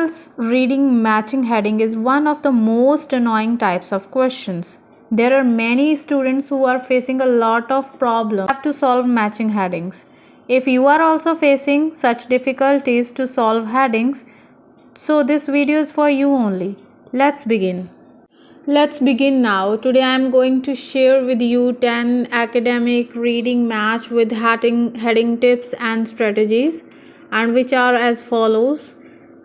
Examples reading matching heading is one of the most annoying types of questions. There are many students who are facing a lot of problems to solve matching headings. If you are also facing such difficulties to solve headings, so this video is for you only. Let's begin. Let's begin now. Today I am going to share with you 10 academic reading match with heading tips and strategies, and which are as follows.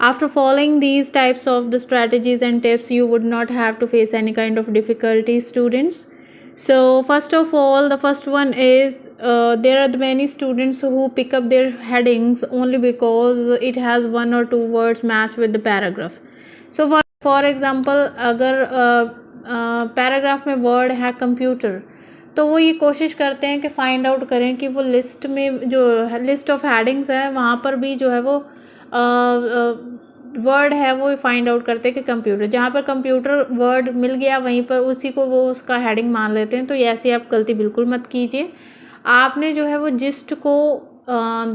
After following these types of the strategies and tips, you would not have to face any kind of difficulty, students. So first of all, the first one is there are many students who pick up their headings only because it has one or two words matched with the paragraph. So for example, अगर paragraph में word है computer, तो वो ये कोशिश करते हैं कि फाइंड आउट करें कि वो लिस्ट में जो लिस्ट ऑफ हेडिंग्स है वहाँ पर भी जो है वो वर्ड है वो फाइंड आउट करते हैं कि कंप्यूटर, जहाँ पर कंप्यूटर वर्ड मिल गया वहीं पर उसी को वो उसका हेडिंग मान लेते हैं। तो ऐसी आप गलती बिल्कुल मत कीजिए। आपने जो है वो जिस्ट को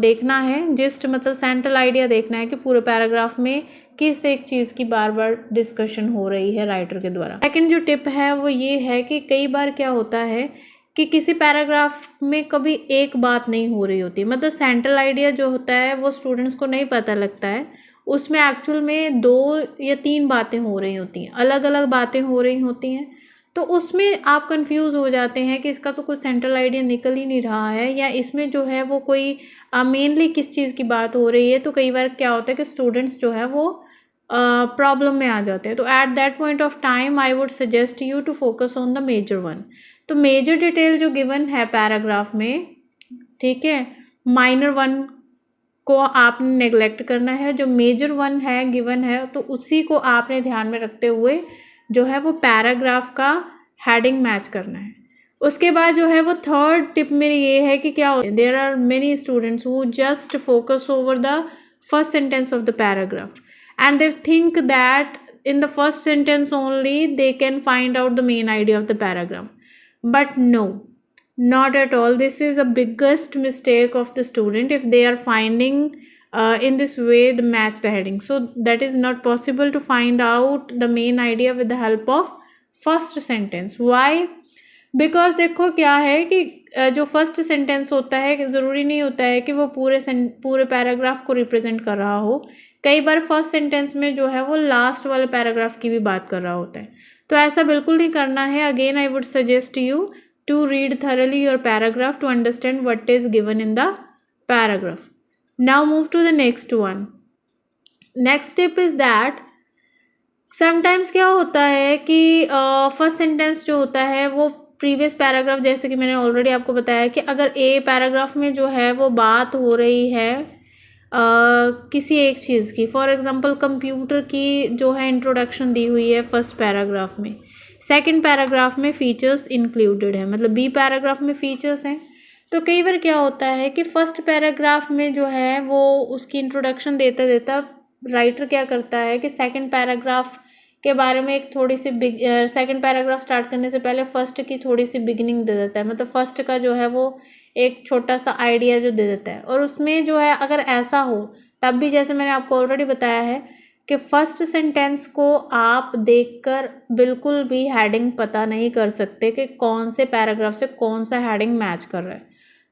देखना है। जिस्ट मतलब सेंट्रल आइडिया देखना है कि पूरे पैराग्राफ में किस एक चीज़ की बार बार डिस्कशन हो रही है राइटर के द्वारा। सेकंड जो टिप है वो ये है कि कई बार क्या होता है कि किसी पैराग्राफ में कभी एक बात नहीं हो रही होती, मतलब सेंट्रल आइडिया जो होता है वो स्टूडेंट्स को नहीं पता लगता है, उसमें एक्चुअल में 2 या 3 बातें हो रही होती हैं, अलग अलग बातें हो रही होती हैं। तो उसमें आप कंफ्यूज हो जाते हैं कि इसका तो कोई सेंट्रल आइडिया निकल ही नहीं रहा है, या इसमें जो है वो कोई मेनली किस चीज़ की बात हो रही है। तो कई बार क्या होता है कि स्टूडेंट्स जो है वो प्रॉब्लम में आ जाते हैं। तो at that point of time I would suggest you to focus on the major one. तो मेजर डिटेल जो गिवन है पैराग्राफ में, ठीक है, माइनर वन को आपने नेग्लेक्ट करना है। जो मेजर वन है गिवन है तो उसी को आपने ध्यान में रखते हुए जो है वो पैराग्राफ का हेडिंग मैच करना है। उसके बाद जो है वो थर्ड टिप मेरी ये है कि क्या there are many students who just focus over the first sentence of the paragraph and they think that in the first sentence only they can find out the main idea of the paragraph, but no, not at all. This is a biggest mistake of the student if they are finding in this way the match the heading. So that is not possible to find out the main idea with the help of first sentence. Why? Because देखो क्या है कि जो first sentence होता है ज़रूरी नहीं होता है कि वो पूरे पैराग्राफ को रिप्रेजेंट कर रहा हो। कई बार फर्स्ट सेंटेंस में जो है वो लास्ट वाले पैराग्राफ की भी बात कर रहा होता है। तो ऐसा बिल्कुल नहीं करना है। Again I would suggest you to read thoroughly your paragraph to understand what is given in the paragraph. Now move to the next one. Next tip is that sometimes क्या होता है कि फर्स्ट सेंटेंस जो होता है वो previous paragraph, जैसे कि मैंने ऑलरेडी आपको बताया कि अगर ए पैराग्राफ में जो है वो बात हो रही है किसी एक चीज़ की, फॉर एग्जांपल कंप्यूटर की जो है इंट्रोडक्शन दी हुई है फर्स्ट पैराग्राफ में, सेकंड पैराग्राफ में फीचर्स इंक्लूडेड है, मतलब बी पैराग्राफ में फीचर्स हैं। तो कई बार क्या होता है कि फर्स्ट पैराग्राफ में जो है वो उसकी इंट्रोडक्शन देता देता राइटर क्या करता है कि सेकंड पैराग्राफ के बारे में एक थोड़ी सी सेकंड पैराग्राफ स्टार्ट करने से पहले फर्स्ट की थोड़ी सी बिगिनिंग दे देता है, मतलब फर्स्ट का जो है वो एक छोटा सा आइडिया जो दे देता है। और उसमें जो है अगर ऐसा हो तब भी, जैसे मैंने आपको ऑलरेडी बताया है कि फर्स्ट सेंटेंस को आप देखकर बिल्कुल भी हेडिंग पता नहीं कर सकते कि कौन से पैराग्राफ से कौन सा हेडिंग मैच कर रहा है।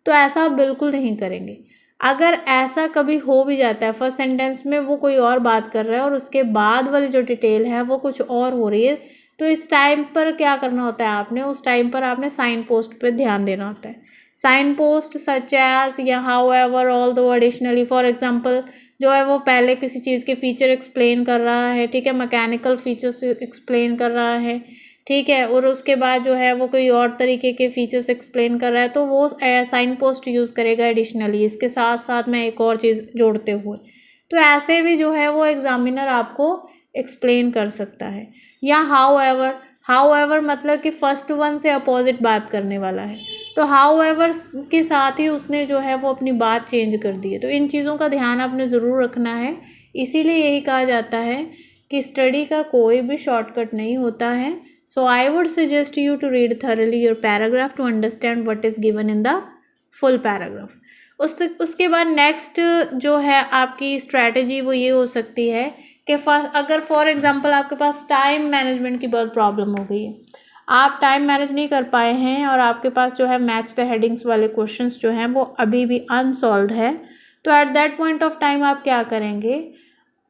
तो ऐसा आप बिल्कुल नहीं करेंगे। अगर ऐसा कभी हो भी जाता है फर्स्ट सेंटेंस में वो कोई और बात कर रहा है और उसके बाद वाली जो डिटेल है वो कुछ और हो रही है, तो इस टाइम पर क्या करना होता है आपने, उस टाइम पर आपने साइन पोस्ट पे ध्यान देना होता है। साइन पोस्ट सच एज या हाउ एवर ऑल दो एडिशनली, फॉर एग्जाम्पल जो है वो पहले किसी चीज़ के फीचर एक्सप्लेन कर रहा है, ठीक है, मैकेनिकल फीचर्स एक्सप्लेन कर रहा है, ठीक है, और उसके बाद जो है वो कोई और तरीके के फीचर्स एक्सप्लेन कर रहा है, तो वो साइन पोस्ट यूज़ करेगा एडिशनली, इसके साथ साथ में एक और चीज़ जोड़ते हुए। तो ऐसे भी जो है वो एग्जामिनर आपको एक्सप्लेन कर सकता है। या हाउ एवर मतलब कि फर्स्ट वन से अपोजिट बात करने वाला है, तो हाउ एवर के साथ ही उसने जो है वो अपनी बात चेंज कर दी है। तो इन चीज़ों का ध्यान आपने ज़रूर रखना है। इसीलिए यही कहा जाता है कि स्टडी का कोई भी शॉर्टकट नहीं होता है। So I would suggest you to read thoroughly your paragraph to understand what is given in the full paragraph. उसके बाद नेक्स्ट जो है आपकी स्ट्रैटेजी वो ये हो सकती है कि अगर फॉर एग्जांपल आपके पास टाइम मैनेजमेंट की बहुत प्रॉब्लम हो गई है, आप टाइम मैनेज नहीं कर पाए हैं और आपके पास जो है मैच द हेडिंग्स वाले क्वेश्चंस जो हैं वो अभी भी अनसॉल्व्ड है, तो at that point of time आप क्या करेंगे,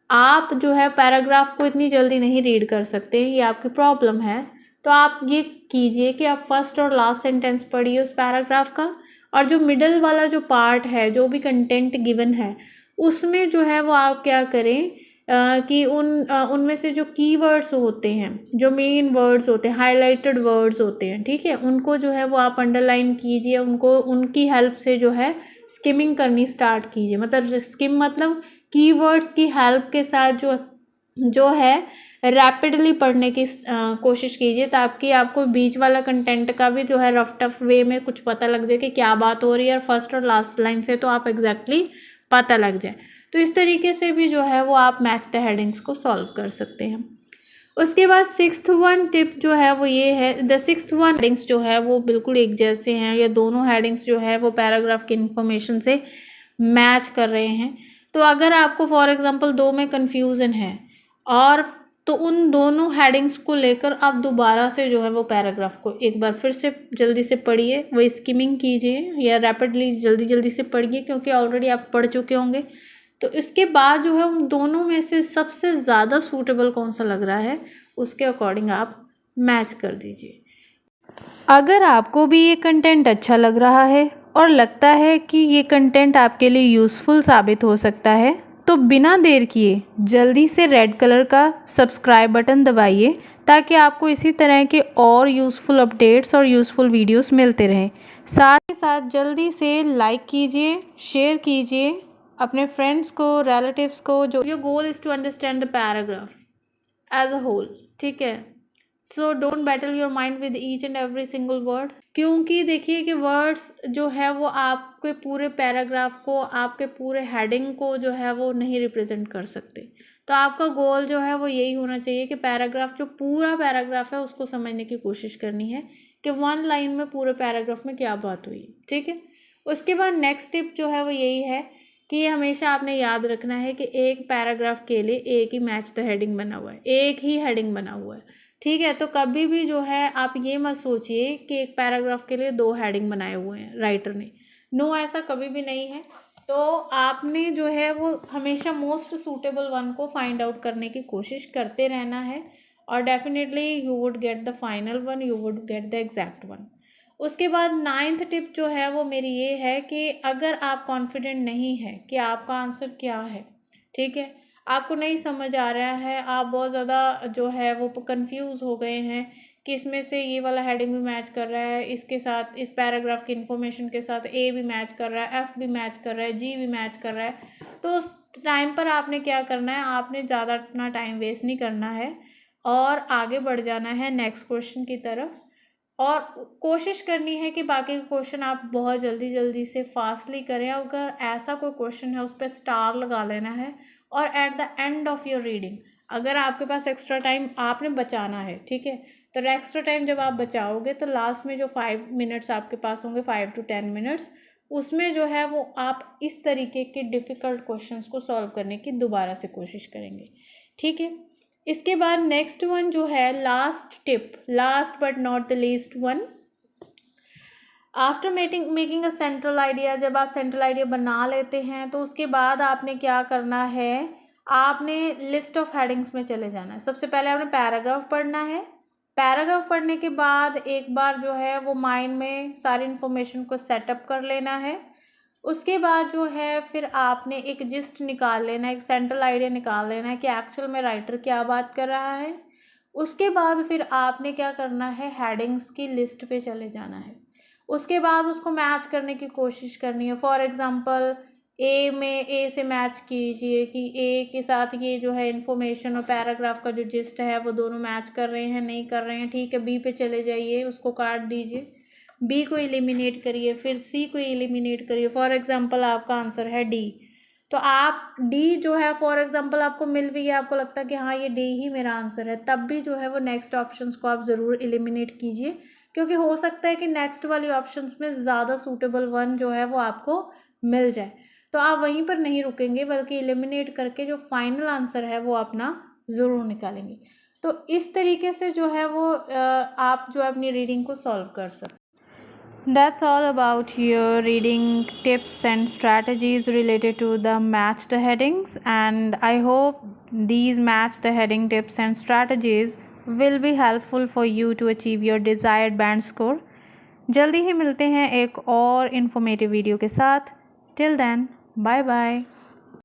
आप जो है पैराग्राफ को इतनी जल्दी नहीं रीड कर सकते, ये आपकी प्रॉब्लम है। तो आप ये कीजिए कि आप फर्स्ट और लास्ट सेंटेंस पढ़िए उस पैराग्राफ का, और जो मिडल वाला जो पार्ट है, जो भी कंटेंट गिवन है, उसमें जो है वो आप क्या करें कि उनमें से जो कीवर्ड्स होते हैं, जो मेन वर्ड्स होते हैं, हाईलाइटेड वर्ड्स होते हैं, ठीक है, उनको जो है वो आप अंडरलाइन कीजिए, उनको उनकी हेल्प से जो है स्किमिंग करनी स्टार्ट कीजिए। मतलब स्किम मतलब कीवर्ड्स की हेल्प के साथ जो है रैपिडली पढ़ने की कोशिश कीजिए, ताकि आपको बीच वाला कंटेंट का भी जो है रफ टफ वे में कुछ पता लग जाए कि क्या बात हो रही है, और फर्स्ट और लास्ट लाइन से तो आप एग्जैक्टली पता लग जाए। तो इस तरीके से भी जो है वो आप मैच द हेडिंग्स को सॉल्व कर सकते हैं। उसके बाद 6th वन टिप जो है वो ये है, द 6th वन हेडिंग्स जो है वो बिल्कुल एक जैसे हैं, या दोनों हेडिंग्स जो है वो पैराग्राफ की इन्फॉर्मेशन से मैच कर रहे हैं। तो अगर आपको फॉर एग्जांपल दो में कन्फ्यूज़न है, और तो उन दोनों हेडिंग्स को लेकर आप दोबारा से जो है वो पैराग्राफ को एक बार फिर से जल्दी से पढ़िए, वो स्किमिंग कीजिए या रैपिडली जल्दी से पढ़िए, क्योंकि ऑलरेडी आप पढ़ चुके होंगे। तो इसके बाद जो है उन दोनों में से सबसे ज़्यादा सूटेबल कौन सा लग रहा है, उसके अकॉर्डिंग आप मैच कर दीजिए। अगर आपको भी ये कंटेंट अच्छा लग रहा है और लगता है कि ये कंटेंट आपके लिए यूज़फुल साबित हो सकता है, तो बिना देर किए जल्दी से रेड कलर का सब्सक्राइब बटन दबाइए, ताकि आपको इसी तरह के और यूज़फुल अपडेट्स और यूज़फुल वीडियोस मिलते रहें। साथ ही साथ जल्दी से लाइक कीजिए, शेयर कीजिए अपने फ्रेंड्स को, रिलेटिव्स को। जो your goal is to understand the paragraph as a whole, ठीक है। So don't battle your mind with each and every single word, क्योंकि देखिए कि वर्ड्स जो है वो आपके पूरे पैराग्राफ को, आपके पूरे हेडिंग को जो है वो नहीं रिप्रेजेंट कर सकते। तो आपका गोल जो है वो यही होना चाहिए कि पैराग्राफ, जो पूरा पैराग्राफ है उसको समझने की कोशिश करनी है कि वन लाइन में पूरे पैराग्राफ में क्या बात हुई, ठीक है। उसके बाद नेक्स्ट टिप जो है वो यही है कि ये हमेशा आपने याद रखना है कि एक पैराग्राफ के लिए एक ही मैच द हेडिंग बना हुआ है, एक ही हेडिंग बना हुआ है, ठीक है। तो कभी भी जो है आप ये मत सोचिए कि एक पैराग्राफ के लिए दो हेडिंग बनाए हुए हैं राइटर ने, नो, ऐसा कभी भी नहीं है। तो आपने जो है वो हमेशा मोस्ट सूटेबल वन को फाइंड आउट करने की कोशिश करते रहना है, और definitely you would get the final one, you would get the exact one. उसके बाद 9th टिप जो है वो मेरी ये है कि अगर आप कॉन्फिडेंट नहीं है कि आपका आंसर क्या है, ठीक है, आपको नहीं समझ आ रहा है, आप बहुत ज़्यादा जो है वो कंफ्यूज हो गए हैं कि इसमें से ये वाला हेडिंग भी मैच कर रहा है, इसके साथ इस पैराग्राफ की इन्फॉर्मेशन के साथ ए भी मैच कर रहा है, एफ भी मैच कर रहा है, जी भी मैच कर रहा है, तो उस टाइम पर आपने क्या करना है, आपने ज़्यादा अपना टाइम वेस्ट नहीं करना है और आगे बढ़ जाना है नेक्स्ट क्वेश्चन की तरफ, और कोशिश करनी है कि बाकी के क्वेश्चन आप बहुत जल्दी से फास्टली करें। अगर ऐसा कोई क्वेश्चन है उस पर स्टार लगा लेना है, और at the end of your reading अगर आपके पास एक्स्ट्रा टाइम आपने बचाना है, ठीक है, तो एक्स्ट्रा टाइम जब आप बचाओगे तो लास्ट में जो 5 मिनट्स आपके पास होंगे, 5 to 10 मिनट्स, उसमें जो है वो आप इस तरीके के डिफ़िकल्ट क्वेश्चंस को सॉल्व करने की दोबारा से कोशिश करेंगे, ठीक है। इसके बाद नेक्स्ट वन जो है last tip, last but not the least one, after making a central idea, जब आप सेंट्रल आइडिया बना लेते हैं तो उसके बाद आपने क्या करना है, आपने लिस्ट ऑफ हेडिंग्स में चले जाना है। सबसे पहले आपने पैराग्राफ पढ़ना है, पैराग्राफ पढ़ने के बाद एक बार जो है वो माइंड में सारी इन्फॉर्मेशन को सेटअप कर लेना है। उसके बाद जो है फिर आपने एक जिस्ट निकाल लेना है, एक सेंट्रल आइडिया निकाल लेना है कि एक्चुअल में राइटर क्या बात कर रहा है। उसके बाद फिर आपने क्या करना है, हेडिंग्स की लिस्ट पे चले जाना है। उसके बाद उसको मैच करने की कोशिश करनी है। फॉर एग्ज़ाम्पल ए से मैच कीजिए कि ए के साथ ये जो है इन्फॉर्मेशन और पैराग्राफ का जो जिस्ट है वो दोनों मैच कर रहे हैं, नहीं कर रहे हैं, ठीक है। बी पे चले जाइए, उसको काट दीजिए, बी को एलिमिनेट करिए, फिर सी को एलिमिनेट करिए। फॉर एग्ज़ाम्पल आपका आंसर है डी, तो आप डी जो है फॉर एग्ज़ाम्पल आपको मिल भी गया, आपको लगता है कि हाँ ये डी ही मेरा आंसर है, तब भी जो है वो नेक्स्ट ऑप्शंस को आप ज़रूर एलिमिनेट कीजिए, क्योंकि हो सकता है कि नेक्स्ट वाली ऑप्शंस में ज़्यादा सूटेबल वन जो है वो आपको मिल जाए, तो आप वहीं पर नहीं रुकेंगे बल्कि एलिमिनेट करके जो फाइनल आंसर है वो अपना ज़रूर निकालेंगे। तो इस तरीके से जो है वो आप जो है अपनी रीडिंग को सॉल्व कर सकते। That's all about your reading tips and strategies related to the match the headings, and I hope these match the heading tips and strategies will be helpful for you to achieve your desired band score. जल्दी ही मिलते हैं एक और informative video के साथ. Till then, bye bye.